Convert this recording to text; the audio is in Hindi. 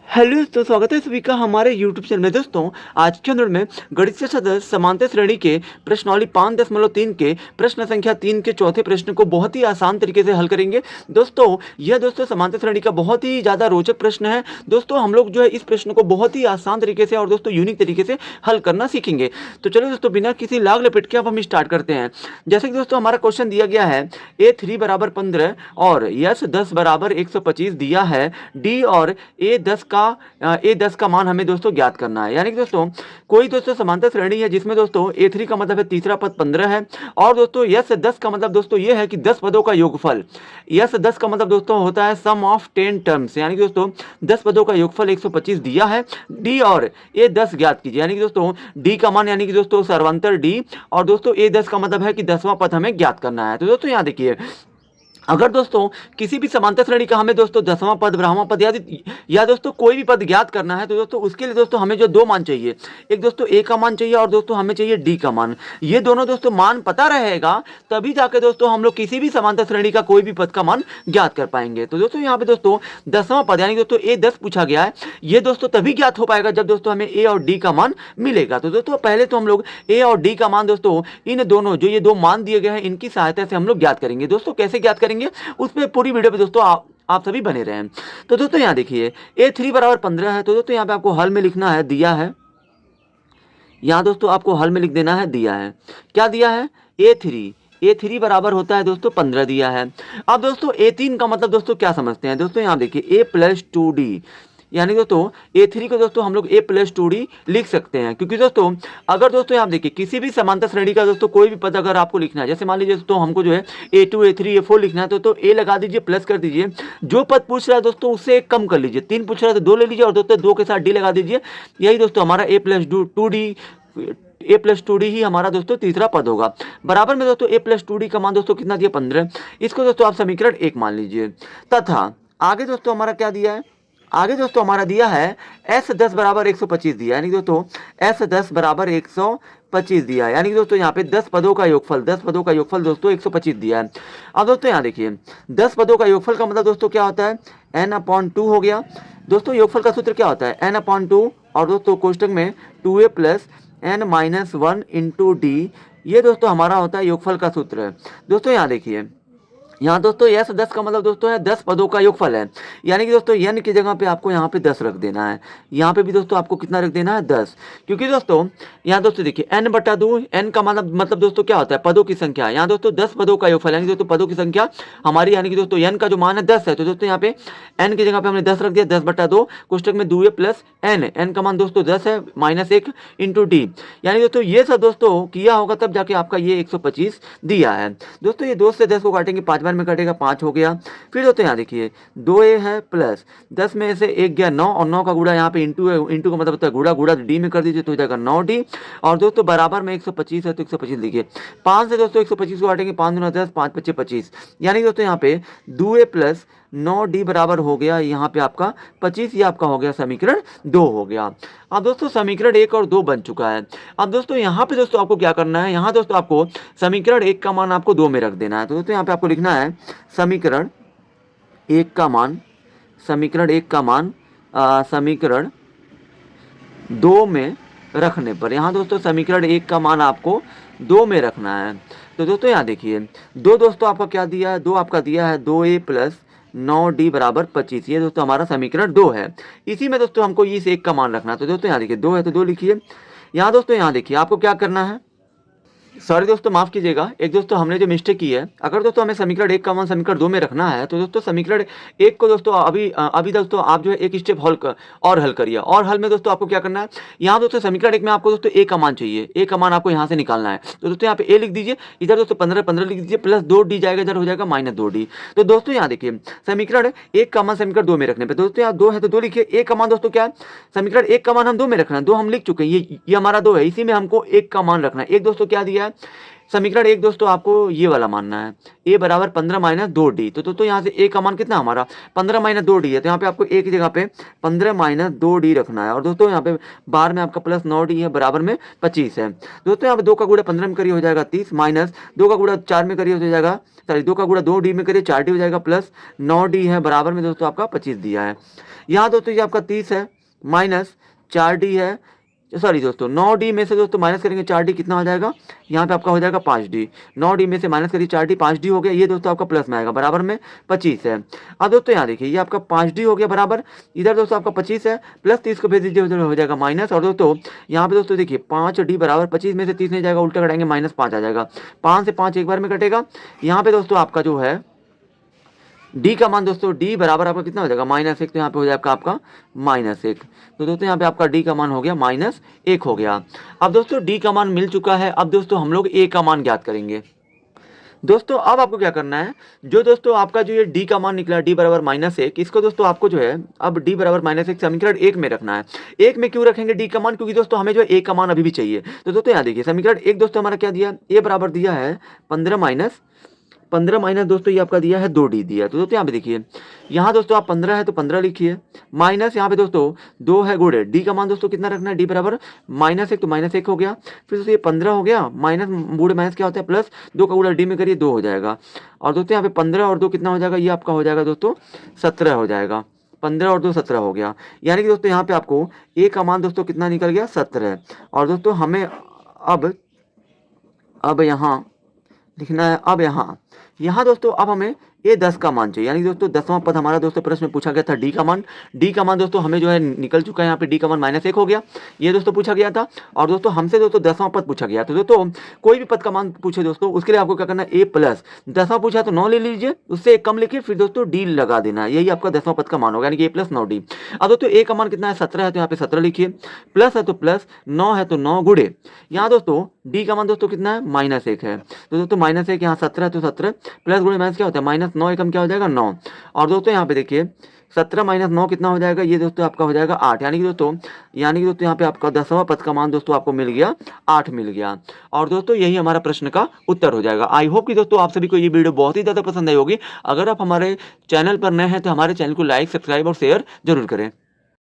हेलो दोस्तों, स्वागत है सभी का हमारे यूट्यूब चैनल में। दोस्तों आज के अंदर में गणित से सदस्य समांतर श्रेणी के प्रश्नावली 5.3 के प्रश्न संख्या 3 के चौथे प्रश्न को बहुत ही आसान तरीके से हल करेंगे। दोस्तों यह समांतर श्रेणी का बहुत ही ज़्यादा रोचक प्रश्न है। दोस्तों हम लोग जो है इस प्रश्न को बहुत ही आसान तरीके से और दोस्तों यूनिक तरीके से हल करना सीखेंगे। तो चलो दोस्तों बिना किसी लाग लपेट के अब हम स्टार्ट करते हैं। जैसे कि दोस्तों हमारा क्वेश्चन दिया गया है A3 बराबर 15 और यस 10 बराबर 125 दिया है। डी और A10 का मान हमें दोस्तों ज्ञात करना है। यानी कि दोस्तों कोई दोस्तों समांतर श्रेणी है जिसमें दोस्तों A3 का मतलब है तीसरा पद 15 है और दोस्तों यस 10 का मतलब दोस्तों ये है कि 10 पदों का योगफल। यस 10 का मतलब दोस्तों होता है सम ऑफ 10 टर्म्स, यानी कि दोस्तों 10 पदों का योगफल 125 दिया है। डी और A10 ज्ञात कीजिए, यानी कि दोस्तों डी का मान यानी कि दोस्तों सर्वांतर डी और दोस्तों A10 का मतलब है कि 10वां पद हमें ज्ञात करना है। तो दोस्तों यहाँ देखिए, अगर दोस्तों किसी भी समांतर श्रेणी का हमें दोस्तों 10वां पद, 12वां पद या दोस्तों कोई भी पद ज्ञात करना है तो दोस्तों उसके लिए दोस्तों हमें जो दो मान चाहिए, एक दोस्तों ए का मान चाहिए और दोस्तों हमें चाहिए डी का मान। ये दोनों दोस्तों मान पता रहेगा तभी जाके दोस्तों हम लोग किसी भी समांतर श्रेणी का कोई भी पद का मान ज्ञात कर पाएंगे। तो दोस्तों यहाँ पे दोस्तों 10वां पद यानी दोस्तों A10 पूछा गया है, ये दोस्तों तभी ज्ञात हो पाएगा जब दोस्तों हमें ए और डी का मान मिलेगा। तो दोस्तों पहले तो हम लोग ए और डी का मान दोस्तों इन दोनों जो ये दो मान दिए गए हैं इनकी सहायता से हम लोग ज्ञात करेंगे। दोस्तों कैसे ज्ञात करेंगे उस पर पूरी वीडियो पे दोस्तों आप सभी बने रहे हैं। तो दोस्तों यहाँ देखिए A3 बराबर 15 है, तो दोस्तों यहाँ पे आपको हल में लिखना है दिया है। यहाँ दोस्तों आपको हल में लिख देना है दिया है, क्या दिया है A3 बराबर होता है दोस्तों 15 दिया है। अब दोस्तों A3 का मतलब दोस्तों क्या समझते हैं। दोस्तों यहाँ देखिए A+2D, यानी दोस्तों A3 को दोस्तों हम लोग A+2D लिख सकते हैं, क्योंकि दोस्तों अगर दोस्तों यहाँ देखिए किसी भी समांतर श्रेणी का दोस्तों कोई भी पद अगर आपको लिखना है, जैसे मान लीजिए दोस्तों हमको जो है A2 A3 A4 लिखना है तो A लगा दीजिए, प्लस कर दीजिए। जो पद पूछ रहा है दोस्तों उससे एक कम कर लीजिए, 3 पूछ रहा है तो 2 ले लीजिए और दोस्तों 2 के साथ D लगा दीजिए। यही दोस्तों हमारा A+2D ही हमारा दोस्तों तीसरा पद होगा। बराबर में दोस्तों A+2D का मान दोस्तों कितना दिया 15, इसको दोस्तों आप समीकरण 1 मान लीजिए। तथा आगे दोस्तों हमारा क्या दिया है, आगे दोस्तों हमारा दिया है S10 बराबर 125 दिया, यानी दोस्तों S10 बराबर 125 दिया है, यानी दोस्तों यहाँ पे 10 पदों का योगफल दोस्तों 125 दिया है। अब दोस्तों यहाँ देखिए 10 पदों का योगफल का मतलब दोस्तों क्या होता है n/2 हो गया। दोस्तों योगफल का सूत्र क्या होता है n/2 और दोस्तों कोष्टक में 2a + n-1 × d, ये दोस्तों हमारा होता है योगफल का सूत्र है। दोस्तों यहाँ देखिए, यहाँ दोस्तों यस 10 का मतलब दोस्तों है 10 पदों का योगफल है, यानी कि दोस्तों n की जगह पे आपको यहाँ पे 10 रख देना है। यहाँ पे भी दोस्तों आपको कितना रख देना है 10, क्योंकि दोस्तों यहाँ दोस्तों देखिए n/2, n का मतलब दोस्तों क्या होता है पदों की संख्या। यहाँ दोस्तों 10 पदों का योगफल यानी दोस्तों पदों की संख्या हमारी, यानी कि दोस्तों n का जो मान है 10 है, तो दोस्तों यहाँ पे n की जगह पे हमने 10 रख दिया, 10/2 कोष्टक में 2a + n का मान दोस्तों 10 है -1 × d, यानी दोस्तों ये सब दोस्तों किया होगा तब जाके आपका ये 125 दिया है। दोस्तों ये 2 से 10 को काटेंगे 5 बार में कटेगा 5 हो गया। फिर दोस्तों यहाँ देखिए 2a है प्लस 10 में से 1 गया 9 और 9 का गुणा यहाँ पे इंटू है, इंटू का मतलब होता है गुणा डी में कर दीजिए तो हो जाएगा 9d और दोस्तों बराबर में 125 है तो 125 लिखिए। 5 से दोस्तों 125 को काटेंगे 5 दूना 10 5 पच्चे 25, यानी दोस्तों यहाँ पे 2a + 9d बराबर हो गया यहाँ पे आपका 25, ये आपका हो गया समीकरण 2 हो गया। अब दोस्तों समीकरण 1 और 2 बन चुका है। अब दोस्तों यहाँ पे दोस्तों आपको क्या करना है, यहाँ दोस्तों आपको समीकरण 1 का मान आपको 2 में रख देना है। तो दोस्तों यहाँ पे आपको लिखना है समीकरण 1 का मान समीकरण 2 में रखने पर, यहाँ दोस्तों समीकरण 1 का मान आपको 2 में रखना है। तो दोस्तों यहाँ देखिए 2 दोस्तों आपका क्या दिया है, 2 आपका दिया है 2a + 9d बराबर 25, ये दोस्तों हमारा समीकरण 2 है। इसी में दोस्तों हमको इस 1 का मान रखना है। तो दोस्तों यहाँ देखिए 2 है तो 2 लिखिए। यहाँ दोस्तों यहाँ देखिए आपको क्या करना है, सॉरी दोस्तों माफ़ कीजिएगा, एक दोस्तों हमने जो मिस्टेक की है, अगर दोस्तों हमें समीकरण 1 का मान समीकरण 2 में रखना है तो दोस्तों समीकरण 1 को दोस्तों अभी दोस्तों आप जो है एक स्टेप और हल करिए। और हल में दोस्तों आपको क्या करना है, यहाँ दोस्तों समीकरण 1 में आपको दोस्तों a का मान चाहिए, a का मान आपको यहाँ से निकालना है। तो दोस्तों यहाँ पे a लिख दीजिए, इधर दोस्तों 15 लिख दीजिए प्लस 2d जाएगा, इधर हो जाएगा -2d। तो दोस्तों यहाँ देखिए समीकरण 1 का मान समीकरण 2 में रखने पर दोस्तों यहाँ 2 है तो 2 लिखिए। a का मान दोस्तों क्या है, समीकरण 1 का मान हम 2 में रखना है, 2 हम लिख चुके हैं, ये हमारा 2 है, इसी में हमको 1 का मान रखना है। एक दोस्तों क्या दिया है समीकरण 1 दोस्तों आपको ये वाला मानना है, a बराबर 15 माइनस 2d। तो दोस्तों यहाँ से a का मान कितना हमारा 15 माइनस 2d है, तो यहाँ पे आपको a की जगह पे 15 माइनस 2d रखना है। और दोस्तों यहाँ पे बार में आपका प्लस 9d है, बराबर में 25 है। दोस्तों यहाँ पे 2 का गुणा 15 में करिए हो जाएगा 30, माइनस 2 का गुणा 4 में करिए हो जाएगा, सॉरी 2 का गुणा 2d में करिए 4d हो जाएगा, प्लस 9d है, बराबर में दोस्तों आपका 25 दिया है। यहाँ दोस्तों ये आपका 30 है, माइनस 4d है, सॉरी दोस्तों 9d में से दोस्तों माइनस करेंगे 4d, कितना हो जाएगा, यहाँ पे आपका हो जाएगा 5d। 9d में से माइनस करिए 4d, 5d हो गया, ये दोस्तों आपका प्लस में आएगा, बराबर में 25 है। अब दोस्तों यहाँ देखिए ये आपका 5d हो गया बराबर, इधर दोस्तों आपका 25 है, प्लस 30 को भेज दीजिए, उधर हो जाएगा माइनस। और दोस्तों यहाँ पे दोस्तों देखिए 5d बराबर 25 में से 30 नहीं जाएगा, उल्टा कटाएंगे माइनस 5 आ जाएगा, 5 से 5 एक बार में कटेगा। यहाँ पे दोस्तों आपका जो है d का मान दोस्तों d बराबर आपका कितना हो जाएगा -1, तो यहाँ पे हो जाएगा आपका -1। तो दोस्तों यहाँ पे आपका d का मान हो गया -1 हो गया। अब दोस्तों d का मान मिल चुका है, अब दोस्तों हम लोग a का मान ज्ञात करेंगे। दोस्तों अब आपको क्या करना है, जो दोस्तों आपका जो ये d का मान निकला d बराबर -1, इसको दोस्तों आपको जो है अब d बराबर -1 समीकरण 1 में रखना है। 1 में क्यों रखेंगे d का मान, क्योंकि दोस्तों हमें जो है a का मान अभी भी चाहिए। तो दोस्तों यहाँ देखिए समीकरण 1 दोस्तों हमारा क्या दिया, a बराबर दिया है 15 माइनस दोस्तों ये आपका दिया है 2d दिया है। तो दोस्तों यहाँ पे देखिए, यहाँ दोस्तों आप 15 है तो 15 लिखिए, माइनस यहाँ पे दोस्तों 2 है गुणे d का मान दोस्तों कितना रखना है, d बराबर -1, तो -1 हो गया, फिर दोस्तों ये 15 हो गया, माइनस बूढ़े माइनस क्या होता है प्लस, 2 का गुणा d में करिए 2 हो जाएगा। और दोस्तों यहाँ पे 15 और 2 कितना हो जाएगा, ये आपका हो जाएगा दोस्तों 17 हो जाएगा, 15 और 2 17 हो गया। यानी कि दोस्तों यहाँ पे आपको a का मान दोस्तों कितना निकल गया 17। और दोस्तों हमें अब यहाँ लिखना है, अब यहाँ दोस्तों अब हमें ये 10 का मान चाहिए, यानी दोस्तों 10वां पद हमारा दोस्तों प्रश्न में पूछा गया था d का मान दोस्तों हमें जो है निकल चुका है, यहाँ पे d का मान -1 हो गया, ये दोस्तों पूछा गया था। और दोस्तों हमसे दोस्तों 10वां पद पूछा गया, तो दोस्तों कोई भी पद का मान पूछे दोस्तों उसके लिए आपको क्या करना है, a प्लस 10वां पूछा तो 9 ले लीजिए, उससे एक कम लिखिए, फिर दोस्तों d लगा देना, यही आपका 10वां पद का मान होगा, यानी कि a प्लस 9d। अब दोस्तों a का मान कितना है 17 है, तो यहाँ पे 17 लिखिए, प्लस है तो प्लस, 9 है तो 9 गुणे, यहाँ दोस्तों d का मान दोस्तों कितना है -1 है, तो दोस्तों -1 यहाँ 17 है तो 17 प्लस गुणे माइनस क्या होता है -9 एकम क्या हो जाएगा 9। और दोस्तों यहाँ पे देखिए 17 माइनस 9 कितना हो जाएगा, ये दोस्तों आपका हो जाएगा 8, यानी कि दोस्तों यहाँ पे आपका 10वां पद का मान दोस्तों आपको मिल गया 8 मिल गया। और दोस्तों यही हमारा प्रश्न का उत्तर हो जाएगा। आई होप कि दोस्तों आप सभी को ये वीडियो बहुत ही ज़्यादा पसंद आई होगी। अगर आप हमारे चैनल पर नए हैं तो हमारे चैनल को लाइक, सब्सक्राइब और शेयर जरूर करें।